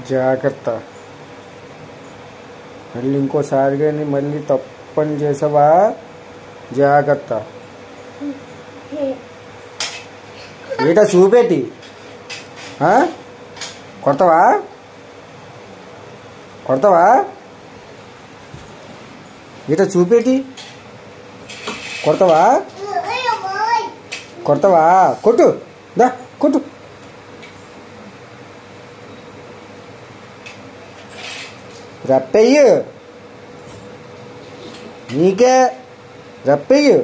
జాగ్రత్త. మళ్ళీ ఇంకోసారి కానీ మళ్ళీ తప్పని చేసావా జాగ్రత్త. ఏటా చూపేటి కొడతావా కొడతావా? ఏటా చూపేటి కొడతావా కొడతావా? కొట్టు దా కొట్టు. రప్పెయ్యు నీకే రప్పెయ్యు.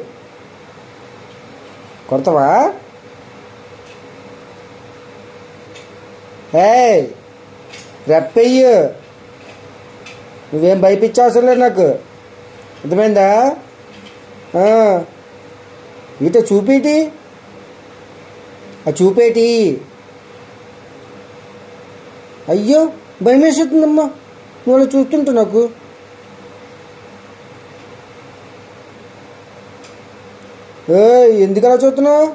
కొడతావా? ఏయ్ రప్పెయ్యు. నువ్వేం భయపించే అవసరం లేదు నాకు, అర్థమైందా? ఈట చూపేటి చూపేటి. అయ్యో భయం వేస్తుందమ్మా నువ్వు చూస్తుంటా నాకు. ఎందుకలా చూస్తున్నావు?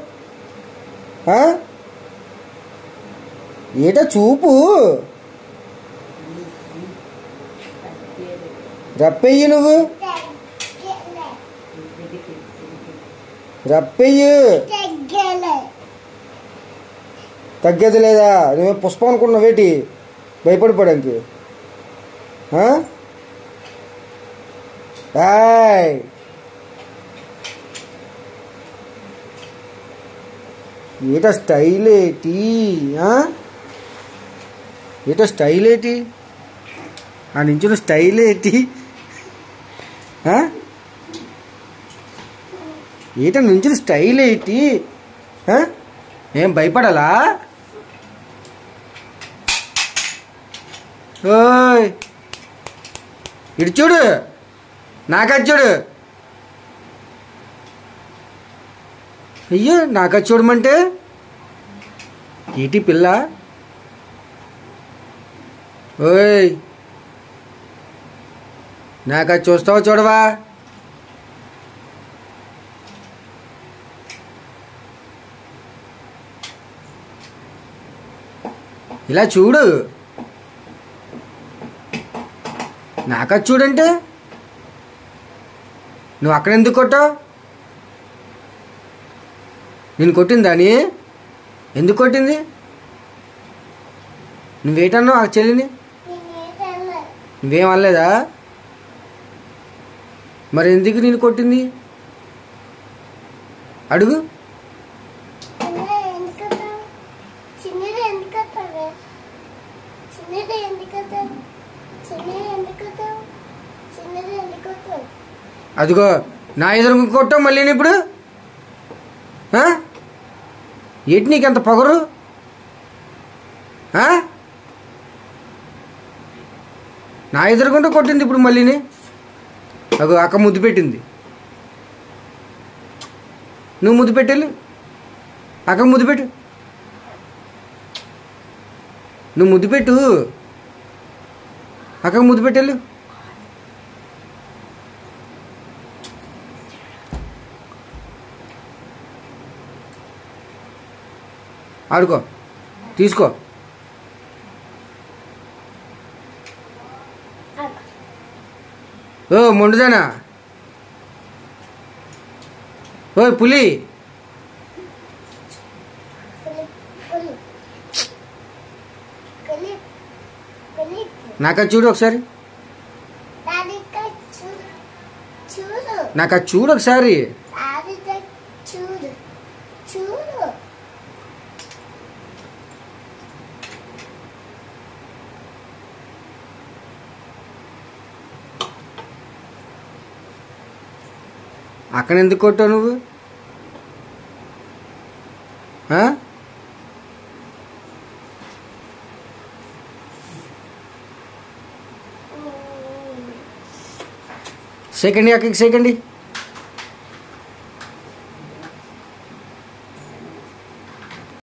ఏటా చూపు. రప్పెయ్యి నువ్వు రప్పెయ్యి. తగ్గేది లేదా? నువ్వే పుష్పం అనుకున్నావేటి భయపడిపోవడానికి? ఏటా స్టైల్ ఏంటి? ఏటా స్టైల్ ఏంటి? ఆ నించిన స్టైల్ ఏంటి? ఏటా నించిన స్టైల్ ఏంటి? ఏం భయపడాలా? ఓయ్ ఇటు చూడు, నాకది చూడు. అయ్యో నాకది చూడమంటే ఏంటి పిల్ల? ఓయ్ నాకది చూస్తావా చూడవా? ఇలా చూడు, నాకది చూడంటే నువ్వు అక్కడ ఎందుకు కొట్టావు? నేను కొట్టిందా? నీ ఎందుకు కొట్టింది? నువ్వేటన్నావు ఆ చెల్లిని? నువ్వేం అనలేదా? మరి ఎందుకు నేను కొట్టింది అడుగు. అదిగో నా ఎదురు కొట్టావు మళ్ళీ ఇప్పుడు. ఏంటి నీకెంత పొగరు? నా ఎదురుకుంటూ కొట్టింది ఇప్పుడు మళ్ళీని. అగో అక్క ముద్దు పెట్టింది. నువ్వు ముద్దు పెట్టేళ్ళు. అక్క ముద్దు పెట్టు. నువ్వు ముద్దు పెట్టు. అక్క ముద్దు పెట్టేళ్ళు. ఆడుకో. తీసుకో. ఓ మొండుదానా. ఓ పులి. నాకు అది చూడు ఒకసారి. నాకు అది చూడు ఒకసారి. అక్కడ ఎందుకు కొట్టావు నువ్వు? సెకండ్ అక్కకి సెకండ్.